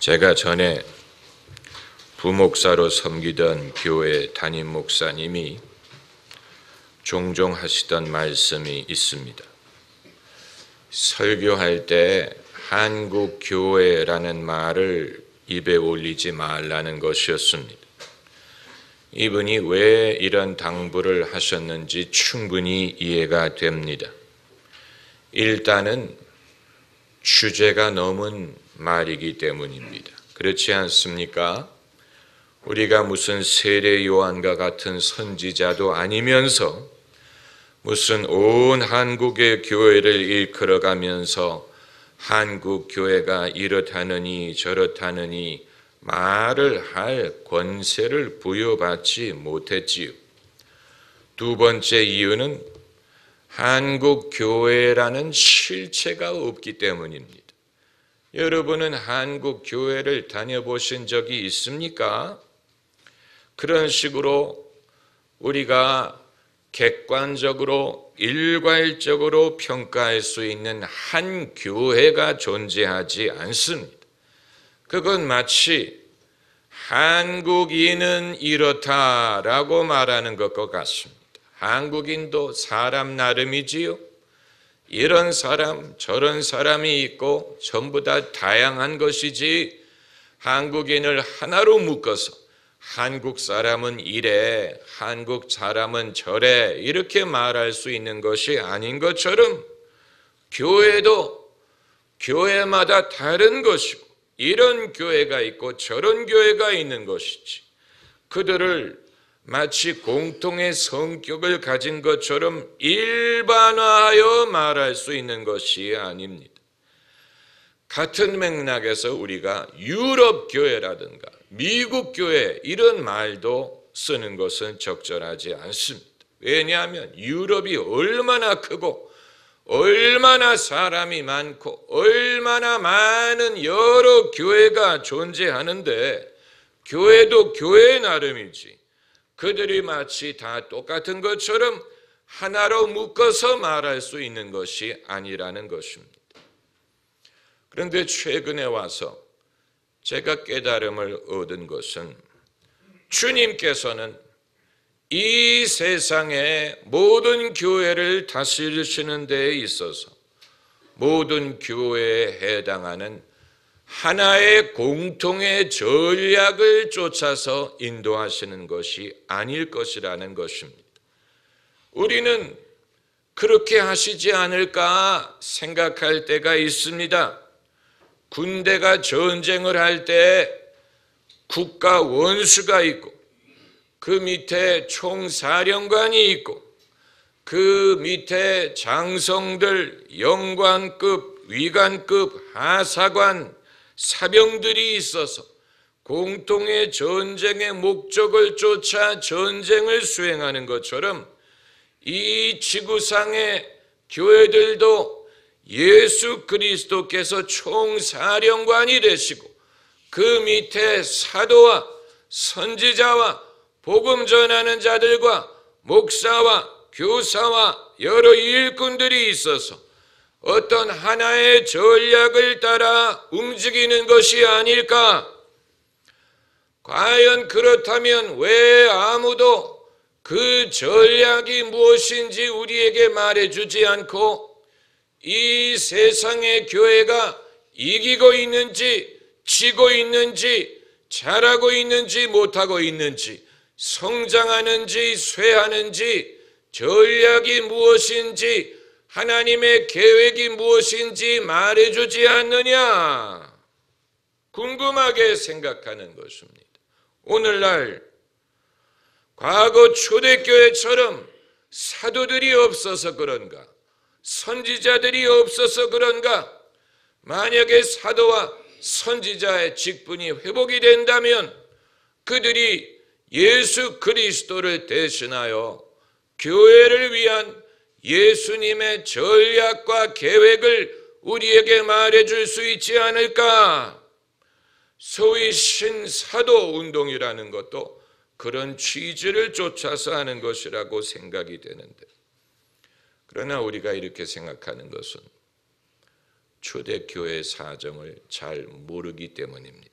제가 전에 부목사로 섬기던 교회 담임 목사님이 종종 하시던 말씀이 있습니다. 설교할 때 한국 교회라는 말을 입에 올리지 말라는 것이었습니다. 이분이 왜 이런 당부를 하셨는지 충분히 이해가 됩니다. 일단은 주제가 넘은 말이기 때문입니다. 그렇지 않습니까? 우리가 무슨 세례 요한과 같은 선지자도 아니면서 무슨 온 한국의 교회를 이끌어가면서 한국 교회가 이렇다느니 저렇다느니 말을 할 권세를 부여받지 못했지요. 두 번째 이유는 한국 교회라는 실체가 없기 때문입니다. 여러분은 한국 교회를 다녀보신 적이 있습니까? 그런 식으로 우리가 객관적으로 일괄적으로 평가할 수 있는 한 교회가 존재하지 않습니다. 그건 마치 한국인은 이렇다라고 말하는 것과 같습니다. 한국인도 사람 나름이지요. 이런 사람 저런 사람이 있고 전부 다 다양한 것이지 한국인을 하나로 묶어서 한국 사람은 이래 한국 사람은 저래 이렇게 말할 수 있는 것이 아닌 것처럼 교회도 교회마다 다른 것이고 이런 교회가 있고 저런 교회가 있는 것이지 그들을 마치 공통의 성격을 가진 것처럼 일반화하여 말할 수 있는 것이 아닙니다. 같은 맥락에서 우리가 유럽 교회라든가 미국 교회 이런 말도 쓰는 것은 적절하지 않습니다. 왜냐하면 유럽이 얼마나 크고 얼마나 사람이 많고 얼마나 많은 여러 교회가 존재하는데 교회도 교회 나름이지 그들이 마치 다 똑같은 것처럼 하나로 묶어서 말할 수 있는 것이 아니라는 것입니다. 그런데 최근에 와서 제가 깨달음을 얻은 것은 주님께서는 이 세상의 모든 교회를 다스리시는 데에 있어서 모든 교회에 해당하는 하나의 공통의 전략을 쫓아서 인도하시는 것이 아닐 것이라는 것입니다. 우리는 그렇게 하시지 않을까 생각할 때가 있습니다. 군대가 전쟁을 할 때 국가 원수가 있고 그 밑에 총사령관이 있고 그 밑에 장성들 영관급, 위관급, 하사관, 사병들이 있어서 공통의 전쟁의 목적을 쫓아 전쟁을 수행하는 것처럼 이 지구상의 교회들도 예수 그리스도께서 총사령관이 되시고 그 밑에 사도와 선지자와 복음 전하는 자들과 목사와 교사와 여러 일꾼들이 있어서 어떤 하나의 전략을 따라 움직이는 것이 아닐까? 과연 그렇다면 왜 아무도 그 전략이 무엇인지 우리에게 말해주지 않고 이 세상의 교회가 이기고 있는지 지고 있는지 잘하고 있는지 못하고 있는지 성장하는지 쇠하는지 전략이 무엇인지 하나님의 계획이 무엇인지 말해주지 않느냐? 궁금하게 생각하는 것입니다. 오늘날 과거 초대교회처럼 사도들이 없어서 그런가? 선지자들이 없어서 그런가? 만약에 사도와 선지자의 직분이 회복이 된다면 그들이 예수 그리스도를 대신하여 교회를 위한 예수님의 전략과 계획을 우리에게 말해줄 수 있지 않을까? 소위 신사도 운동이라는 것도 그런 취지를 쫓아서 하는 것이라고 생각이 되는데 그러나 우리가 이렇게 생각하는 것은 초대교회 사정을 잘 모르기 때문입니다.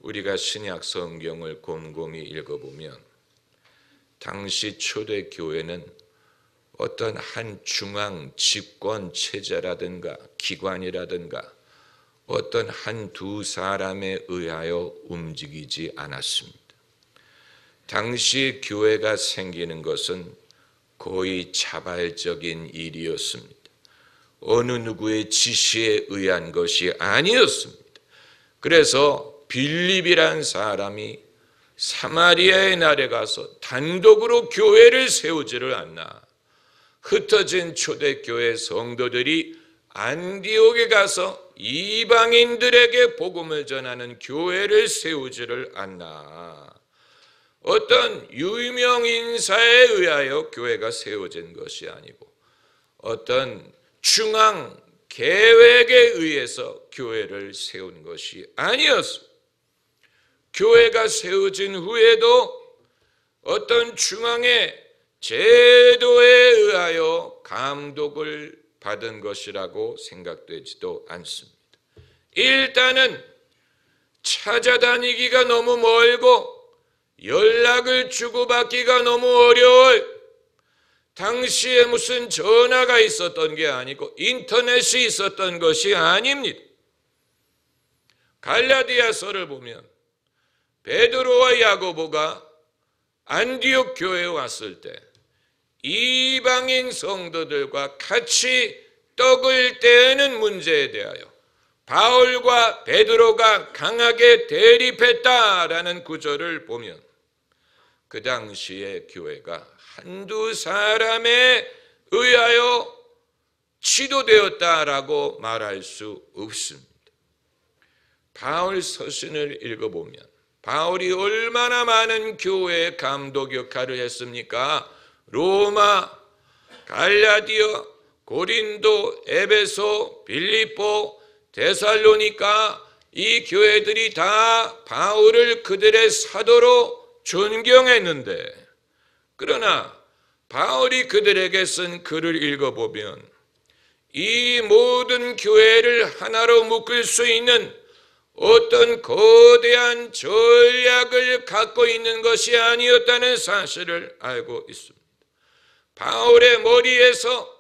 우리가 신약 성경을 곰곰이 읽어보면 당시 초대교회는 어떤 한 중앙 집권 체제라든가 기관이라든가 어떤 한두 사람에 의하여 움직이지 않았습니다. 당시 교회가 생기는 것은 거의 자발적인 일이었습니다. 어느 누구의 지시에 의한 것이 아니었습니다. 그래서 빌립이란 사람이 사마리아의 날에 가서 단독으로 교회를 세우지를 않나. 흩어진 초대교회 성도들이 안디옥에 가서 이방인들에게 복음을 전하는 교회를 세우지를 않나. 어떤 유명 인사에 의하여 교회가 세워진 것이 아니고 어떤 중앙 계획에 의해서 교회를 세운 것이 아니었습니다. 교회가 세워진 후에도 어떤 중앙의 제도에 의하여 감독을 받은 것이라고 생각되지도 않습니다. 일단은 찾아다니기가 너무 멀고 연락을 주고받기가 너무 어려워요. 당시에 무슨 전화가 있었던 게 아니고 인터넷이 있었던 것이 아닙니다. 갈라디아서를 보면 베드로와 야고보가 안디옥 교회에 왔을 때 이방인 성도들과 같이 떡을 떼는 문제에 대하여 바울과 베드로가 강하게 대립했다라는 구절을 보면 그 당시의 교회가 한두 사람에 의하여 지도되었다라고 말할 수 없습니다. 바울 서신을 읽어보면 바울이 얼마나 많은 교회의 감독 역할을 했습니까? 로마, 갈라디아, 고린도, 에베소, 빌립보, 데살로니가 이 교회들이 다 바울을 그들의 사도로 존경했는데 그러나 바울이 그들에게 쓴 글을 읽어보면 이 모든 교회를 하나로 묶을 수 있는 어떤 거대한 전략을 갖고 있는 것이 아니었다는 사실을 알고 있습니다. 바울의 머리에서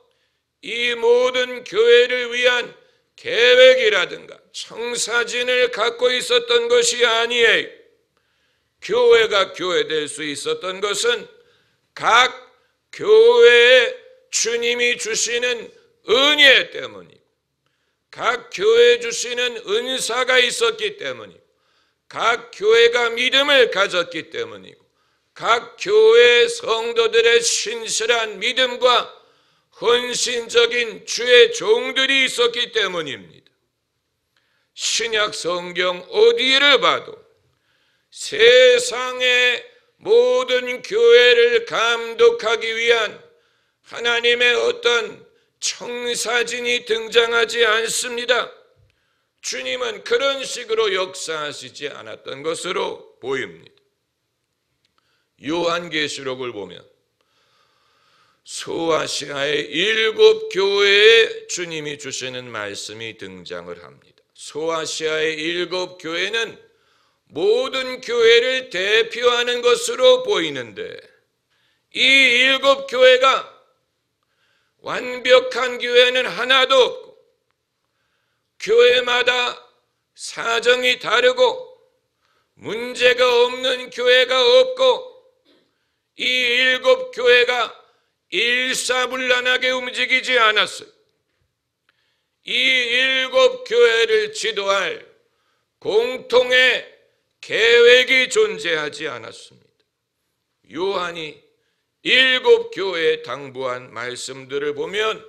이 모든 교회를 위한 계획이라든가 청사진을 갖고 있었던 것이 아니에요. 교회가 교회될 수 있었던 것은 각 교회에 주님이 주시는 은혜 때문이고 각 교회에 주시는 은사가 있었기 때문이고 각 교회가 믿음을 가졌기 때문이고 각 교회 성도들의 신실한 믿음과 헌신적인 주의 종들이 있었기 때문입니다. 신약 성경 어디를 봐도 세상의 모든 교회를 감독하기 위한 하나님의 어떤 청사진이 등장하지 않습니다. 주님은 그런 식으로 역사하시지 않았던 것으로 보입니다. 요한계시록을 보면 소아시아의 7 교회에 주님이 주시는 말씀이 등장을 합니다. 소아시아의 7 교회는 모든 교회를 대표하는 것으로 보이는데 이 7 교회가 완벽한 교회는 하나도 없고 교회마다 사정이 다르고 문제가 없는 교회가 없고 이 7 교회가 일사불란하게 움직이지 않았어요. 이 7 교회를 지도할 공통의 계획이 존재하지 않았습니다. 요한이 7 교회에 당부한 말씀들을 보면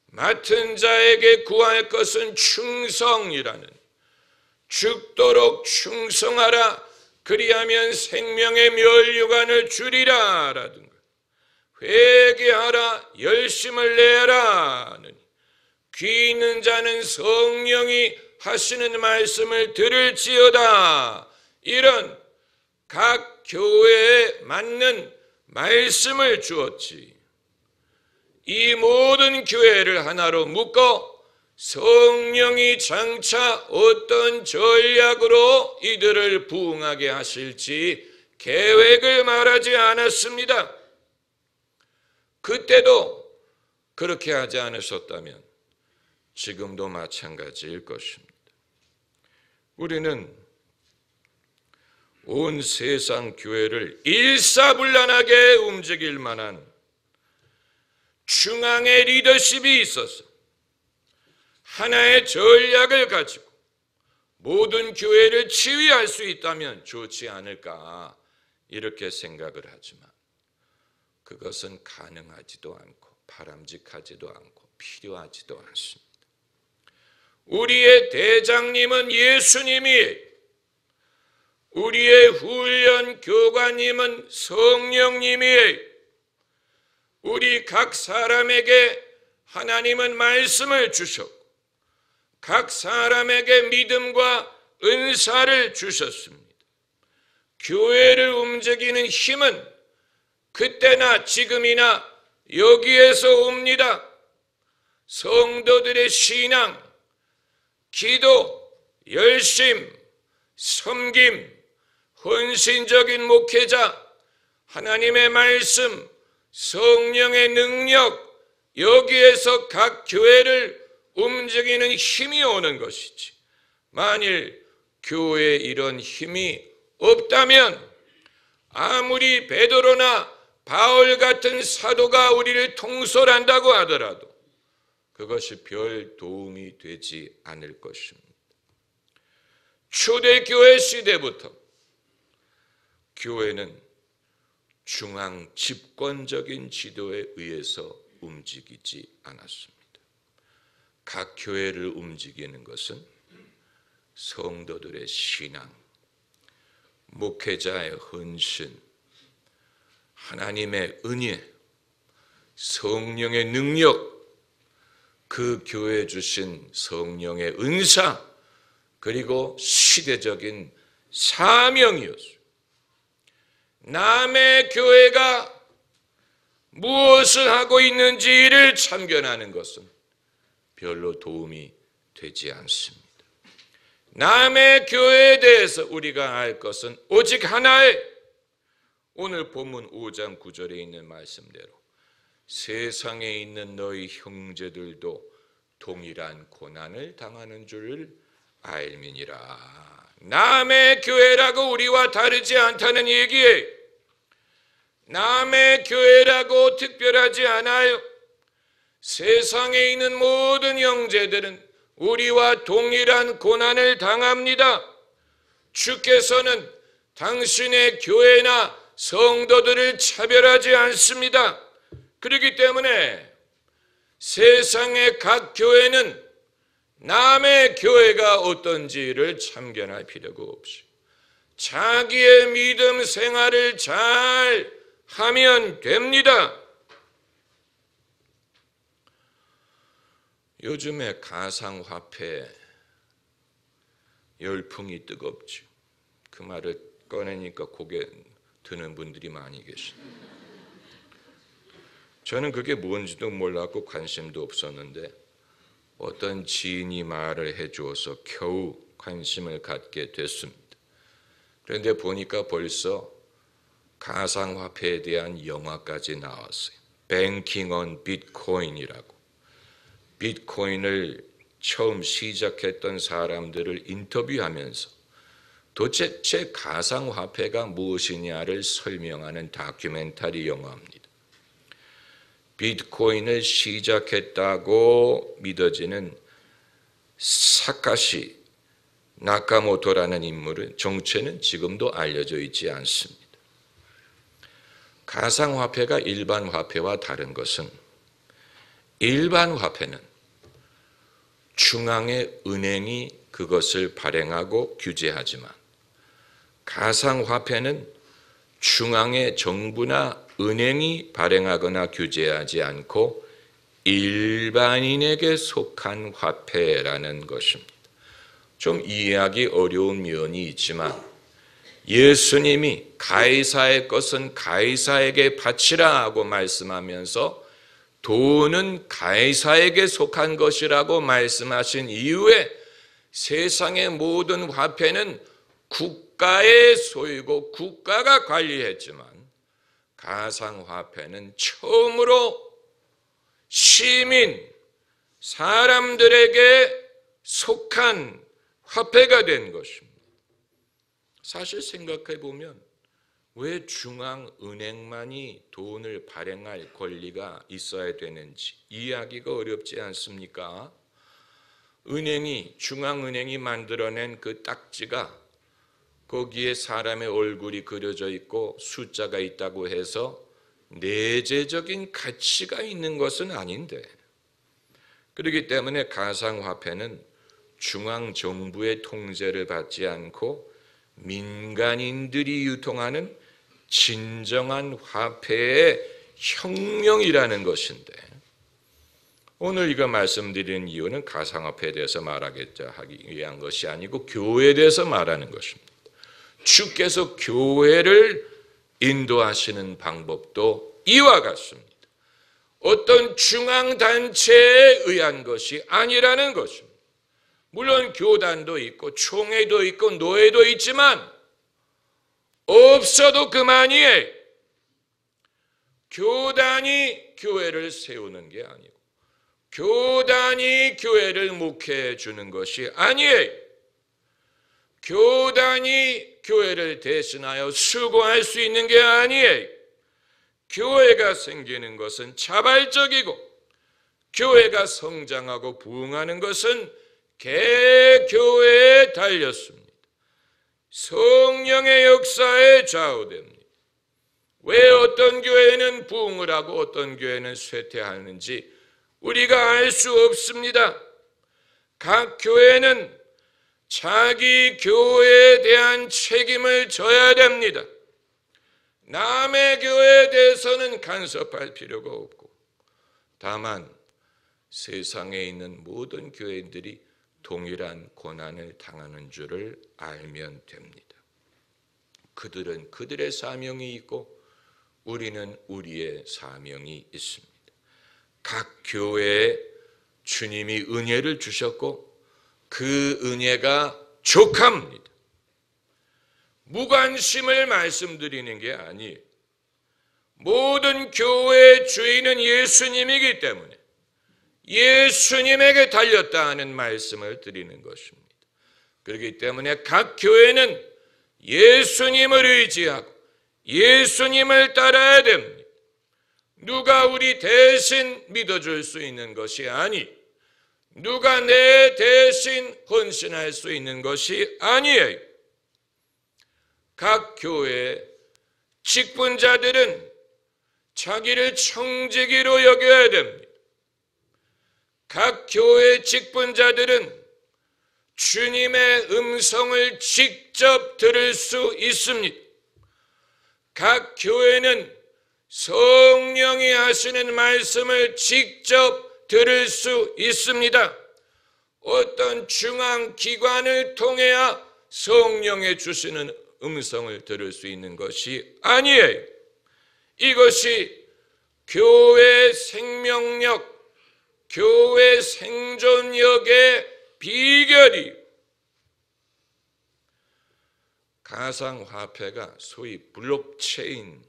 맡은 자에게 구할 것은 충성이라는 죽도록 충성하라 그리하면 생명의 면류관을 주리라 라든가 회개하라 열심을 내라 하느니 귀 있는 자는 성령이 하시는 말씀을 들을지어다 이런 각 교회에 맞는 말씀을 주었지 이 모든 교회를 하나로 묶어 성령이 장차 어떤 전략으로 이들을 부응하게 하실지 계획을 말하지 않았습니다. 그때도 그렇게 하지 않으셨다면 지금도 마찬가지일 것입니다. 우리는 온 세상 교회를 일사불란하게 움직일 만한 중앙의 리더십이 있어서 하나의 전략을 가지고 모든 교회를 지휘할 수 있다면 좋지 않을까 이렇게 생각을 하지만 그것은 가능하지도 않고 바람직하지도 않고 필요하지도 않습니다. 우리의 대장님은 예수님이에요. 우리의 훈련 교관님은 성령님이에요. 우리 각 사람에게 하나님은 말씀을 주셨고 각 사람에게 믿음과 은사를 주셨습니다. 교회를 움직이는 힘은 그때나 지금이나 여기에서 옵니다. 성도들의 신앙, 기도, 열심, 섬김, 헌신적인 목회자, 하나님의 말씀, 성령의 능력, 여기에서 각 교회를 움직이는 힘이 오는 것이지. 만일 교회에 이런 힘이 없다면 아무리 베드로나 바울 같은 사도가 우리를 통솔한다고 하더라도 그것이 별 도움이 되지 않을 것입니다. 초대교회 시대부터 교회는 중앙 집권적인 지도에 의해서 움직이지 않았습니다. 각 교회를 움직이는 것은 성도들의 신앙, 목회자의 헌신, 하나님의 은혜, 성령의 능력, 그 교회에 주신 성령의 은사, 그리고 시대적인 사명이었어요. 남의 교회가 무엇을 하고 있는지를 참견하는 것은 별로 도움이 되지 않습니다. 남의 교회에 대해서 우리가 알 것은 오직 하나의, 오늘 본문 5장 9절에 있는 말씀대로 세상에 있는 너희 형제들도 동일한 고난을 당하는 줄을 알미니라. 남의 교회라고 우리와 다르지 않다는 얘기예요. 남의 교회라고 특별하지 않아요. 세상에 있는 모든 형제들은 우리와 동일한 고난을 당합니다. 주께서는 당신의 교회나 성도들을 차별하지 않습니다. 그렇기 때문에 세상의 각 교회는 남의 교회가 어떤지를 참견할 필요가 없이 자기의 믿음 생활을 잘 하면 됩니다. 요즘에 가상화폐 열풍이 뜨겁죠. 그 말을 꺼내니까 고개 드는 분들이 많이 계십니다. 저는 그게 뭔지도 몰랐고 관심도 없었는데 어떤 지인이 말을 해주어서 겨우 관심을 갖게 됐습니다. 그런데 보니까 벌써 가상화폐에 대한 영화까지 나왔어요. 뱅킹 온 비트코인이라고. 비트코인을 처음 시작했던 사람들을 인터뷰하면서 도대체 가상화폐가 무엇이냐를 설명하는 다큐멘터리 영화입니다. 비트코인을 시작했다고 믿어지는 사카시 나카모토라는 인물의 정체는 지금도 알려져 있지 않습니다. 가상화폐가 일반 화폐와 다른 것은 일반 화폐는 중앙의 은행이 그것을 발행하고 규제하지만 가상화폐는 중앙의 정부나 은행이 발행하거나 규제하지 않고 일반인에게 속한 화폐라는 것입니다. 좀 이해하기 어려운 면이 있지만 예수님이 가이사의 것은 가이사에게 바치라 하고 말씀하면서 돈은 가이사에게 속한 것이라고 말씀하신 이후에 세상의 모든 화폐는 국가의 소유고 국가가 관리했지만 가상화폐는 처음으로 시민, 사람들에게 속한 화폐가 된 것입니다. 사실 생각해 보면 왜 중앙은행만이 돈을 발행할 권리가 있어야 되는지 이해하기가 어렵지 않습니까? 중앙은행이 만들어낸 그 딱지가 거기에 사람의 얼굴이 그려져 있고 숫자가 있다고 해서 내재적인 가치가 있는 것은 아닌데, 그렇기 때문에 가상화폐는 중앙정부의 통제를 받지 않고 민간인들이 유통하는 진정한 화폐의 혁명이라는 것인데, 오늘 이거 말씀드리는 이유는 가상화폐에 대해서 말하겠자 하기 위한 것이 아니고 교회에 대해서 말하는 것입니다. 주께서 교회를 인도하시는 방법도 이와 같습니다. 어떤 중앙단체에 의한 것이 아니라는 것입니다. 물론 교단도 있고 총회도 있고 노예도 있지만 없어도 그만이에요. 교단이 교회를 세우는 게 아니고 교단이 교회를 목회해 주는 것이 아니에요. 교단이 교회를 대신하여 수고할 수 있는 게 아니에요. 교회가 생기는 것은 자발적이고 교회가 성장하고 부흥하는 것은 개교회에 달렸습니다. 성령의 역사에 좌우됩니다. 왜 어떤 교회는 부흥을 하고 어떤 교회는 쇠퇴하는지 우리가 알 수 없습니다. 각 교회는 자기 교회에 대한 책임을 져야 됩니다. 남의 교회에 대해서는 간섭할 필요가 없고, 다만 세상에 있는 모든 교회들이 동일한 고난을 당하는 줄을 알면 됩니다. 그들은 그들의 사명이 있고 우리는 우리의 사명이 있습니다. 각 교회에 주님이 은혜를 주셨고 그 은혜가 족합니다. 무관심을 말씀드리는 게 아니에요. 모든 교회의 주인은 예수님이기 때문에 예수님에게 달렸다 하는 말씀을 드리는 것입니다. 그렇기 때문에 각 교회는 예수님을 의지하고 예수님을 따라야 됩니다. 누가 우리 대신 믿어줄 수 있는 것이 아니, 누가 내 대신 헌신할 수 있는 것이 아니에요. 각 교회의 직분자들은 자기를 청지기로 여겨야 됩니다. 각 교회 직분자들은 주님의 음성을 직접 들을 수 있습니다. 각 교회는 성령이 하시는 말씀을 직접 들을 수 있습니다. 어떤 중앙기관을 통해야 성령의 주시는 음성을 들을 수 있는 것이 아니에요. 이것이 교회 생명력, 교회 생존력의 비결이, 가상화폐가 소위 블록체인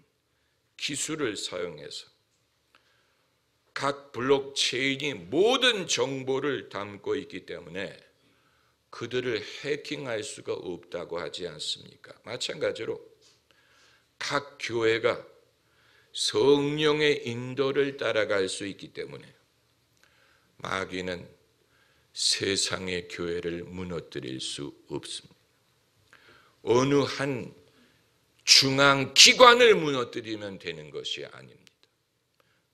기술을 사용해서 각 블록체인이 모든 정보를 담고 있기 때문에 그들을 해킹할 수가 없다고 하지 않습니까? 마찬가지로 각 교회가 성령의 인도를 따라갈 수 있기 때문에 마귀는 세상의 교회를 무너뜨릴 수 없습니다. 어느 한 중앙기관을 무너뜨리면 되는 것이 아닙니다.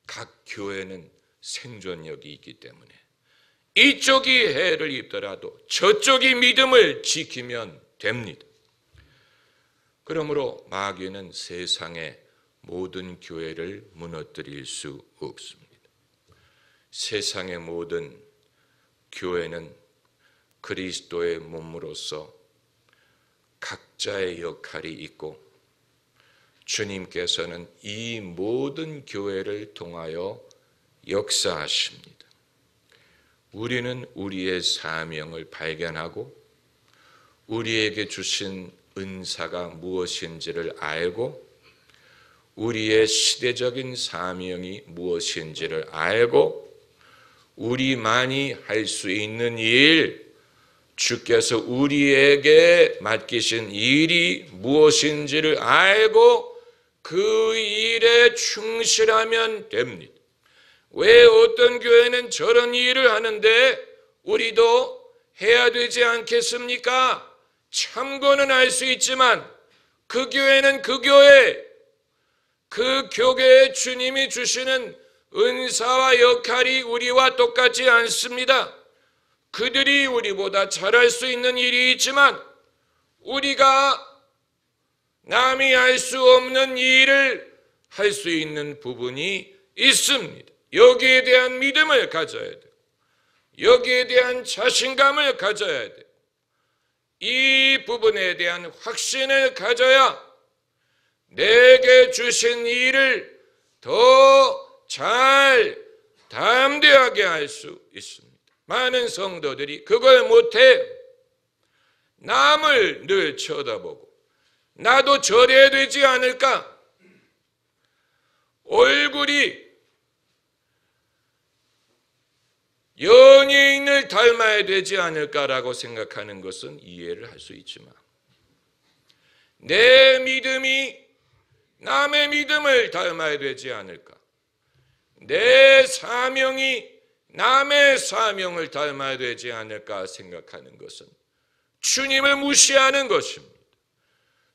각 교회는 생존력이 있기 때문에 이쪽이 해를 입더라도 저쪽이 믿음을 지키면 됩니다. 그러므로 마귀는 세상의 모든 교회를 무너뜨릴 수 없습니다. 세상의 모든 교회는 그리스도의 몸으로서 각자의 역할이 있고 주님께서는 이 모든 교회를 통하여 역사하십니다. 우리는 우리의 사명을 발견하고 우리에게 주신 은사가 무엇인지를 알고 우리의 시대적인 사명이 무엇인지를 알고 우리만이 할 수 있는 일, 주께서 우리에게 맡기신 일이 무엇인지를 알고 그 일에 충실하면 됩니다. 왜 어떤 교회는 저런 일을 하는데 우리도 해야 되지 않겠습니까? 참고는 할 수 있지만 그 교회는 그 교회, 그 교회에 주님이 주시는 은사와 역할이 우리와 똑같지 않습니다. 그들이 우리보다 잘할 수 있는 일이 있지만 우리가 남이 할 수 없는 일을 할 수 있는 부분이 있습니다. 여기에 대한 믿음을 가져야 돼요. 여기에 대한 자신감을 가져야 돼요. 이 부분에 대한 확신을 가져야 내게 주신 일을 더 잘 담대하게 할 수 있습니다. 많은 성도들이 그걸 못해 남을 늘 쳐다보고 나도 저래야 되지 않을까? 얼굴이 연예인을 닮아야 되지 않을까라고 생각하는 것은 이해를 할 수 있지만 내 믿음이 남의 믿음을 닮아야 되지 않을까? 내 사명이 남의 사명을 닮아야 되지 않을까 생각하는 것은 주님을 무시하는 것입니다.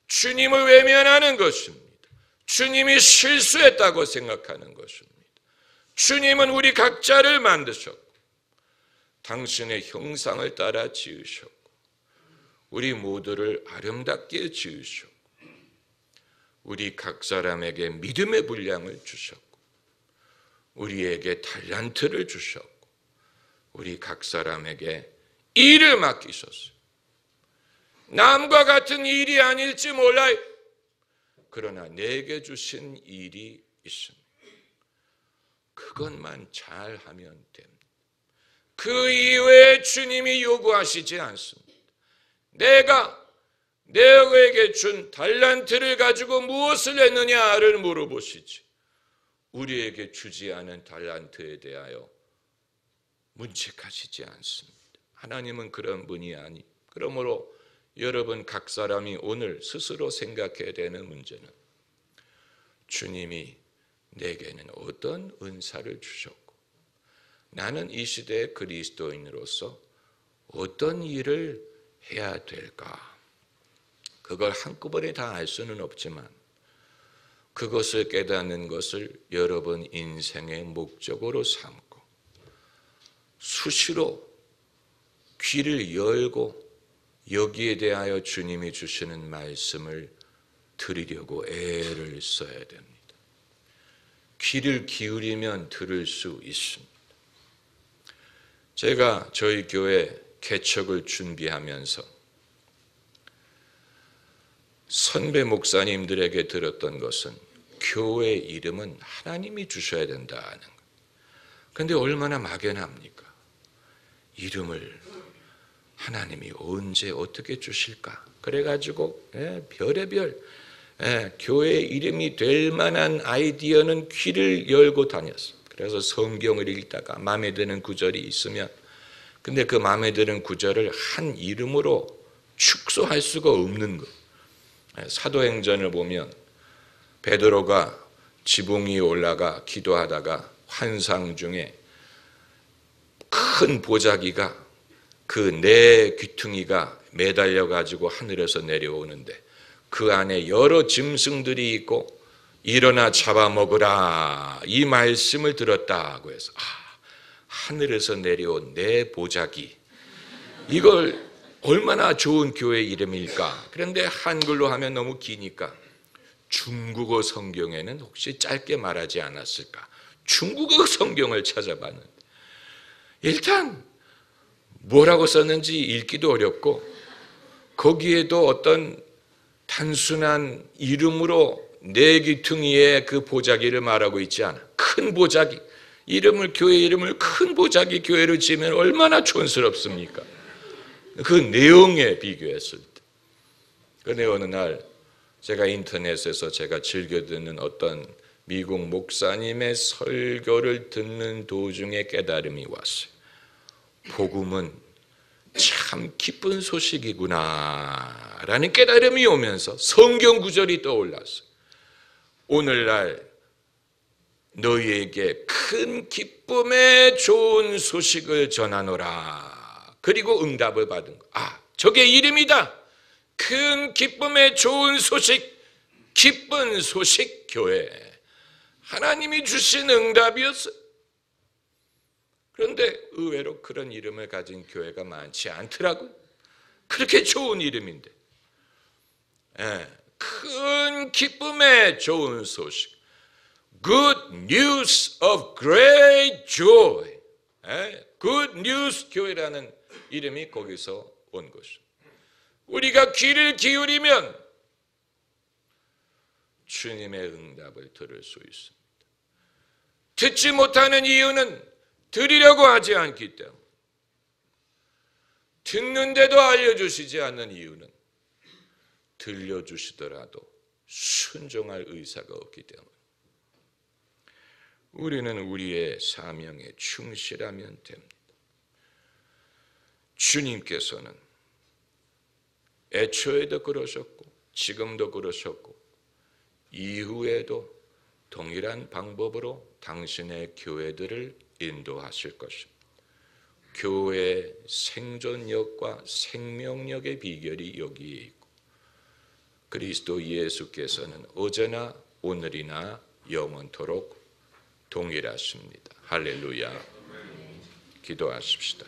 주님을 외면하는 것입니다. 주님이 실수했다고 생각하는 것입니다. 주님은 우리 각자를 만드셨고 당신의 형상을 따라 지으셨고 우리 모두를 아름답게 지으셨고 우리 각 사람에게 믿음의 분량을 주셨고 우리에게 달란트를 주셨고 우리 각 사람에게 일을 맡기셨어요. 남과 같은 일이 아닐지 몰라요. 그러나 내게 주신 일이 있습니다. 그것만 잘하면 됩니다. 그 이외에 주님이 요구하시지 않습니다. 내가 내게 준 달란트를 가지고 무엇을 했느냐를 물어보시지 우리에게 주지 않은 달란트에 대하여 문책하시지 않습니다. 하나님은 그런 분이 아니. 그러므로 여러분 각 사람이 오늘 스스로 생각해야 되는 문제는 주님이 내게는 어떤 은사를 주셨고 나는 이 시대의 그리스도인으로서 어떤 일을 해야 될까? 그걸 한꺼번에 다 알 수는 없지만 그것을 깨닫는 것을 여러분 인생의 목적으로 삼고 수시로 귀를 열고 여기에 대하여 주님이 주시는 말씀을 들으려고 애를 써야 됩니다. 귀를 기울이면 들을 수 있습니다. 제가 저희 교회 개척을 준비하면서 선배 목사님들에게 들었던 것은 교회 이름은 하나님이 주셔야 된다는 거예요. 그런데 얼마나 막연합니까? 이름을 하나님이 언제 어떻게 주실까? 그래가지고 별의별 교회 이름이 될 만한 아이디어는 귀를 열고 다녔어요. 그래서 성경을 읽다가 마음에 드는 구절이 있으면 근데 그 마음에 드는 구절을 한 이름으로 축소할 수가 없는 거예요. 사도행전을 보면 베드로가 지붕 위에 올라가 기도하다가 환상 중에 큰 보자기가 그 네 귀퉁이가 매달려 가지고 하늘에서 내려오는데 그 안에 여러 짐승들이 있고 일어나 잡아먹으라 이 말씀을 들었다고 해서 하늘에서 내려온 네 보자기 이걸 얼마나 좋은 교회 이름일까? 그런데 한글로 하면 너무 기니까 중국어 성경에는 혹시 짧게 말하지 않았을까? 중국어 성경을 찾아봤는데 일단 뭐라고 썼는지 읽기도 어렵고 거기에도 어떤 단순한 이름으로 네 귀퉁이의 그 보자기를 말하고 있지 않아. 큰 보자기, 교회 이름을 큰 보자기 교회로 지으면 얼마나 촌스럽습니까? 그 내용에 비교했을 때. 그런데 어느 날 제가 인터넷에서 제가 즐겨 듣는 어떤 미국 목사님의 설교를 듣는 도중에 깨달음이 왔어요. 복음은 참 기쁜 소식이구나 라는 깨달음이 오면서 성경 구절이 떠올랐어요. 오늘날 너희에게 큰 기쁨의 좋은 소식을 전하노라. 그리고 응답을 받은 거. 저게 이름이다. 큰 기쁨의 좋은 소식, 기쁜 소식 교회. 하나님이 주신 응답이었어요. 그런데 의외로 그런 이름을 가진 교회가 많지 않더라고요. 그렇게 좋은 이름인데. 큰 기쁨의 좋은 소식. Good news of great joy. Good news 교회라는 이름이 거기서 온 것입니다. 우리가 귀를 기울이면 주님의 응답을 들을 수 있습니다. 듣지 못하는 이유는 들으려고 하지 않기 때문에, 듣는데도 알려주시지 않는 이유는 들려주시더라도 순종할 의사가 없기 때문에, 우리는 우리의 사명에 충실하면 됩니다. 주님께서는 애초에도 그러셨고 지금도 그러셨고 이후에도 동일한 방법으로 당신의 교회들을 인도하실 것입니다. 교회의 생존력과 생명력의 비결이 여기에 있고, 그리스도 예수께서는 어제나 오늘이나 영원토록 동일하십니다. 할렐루야. 기도하십시다.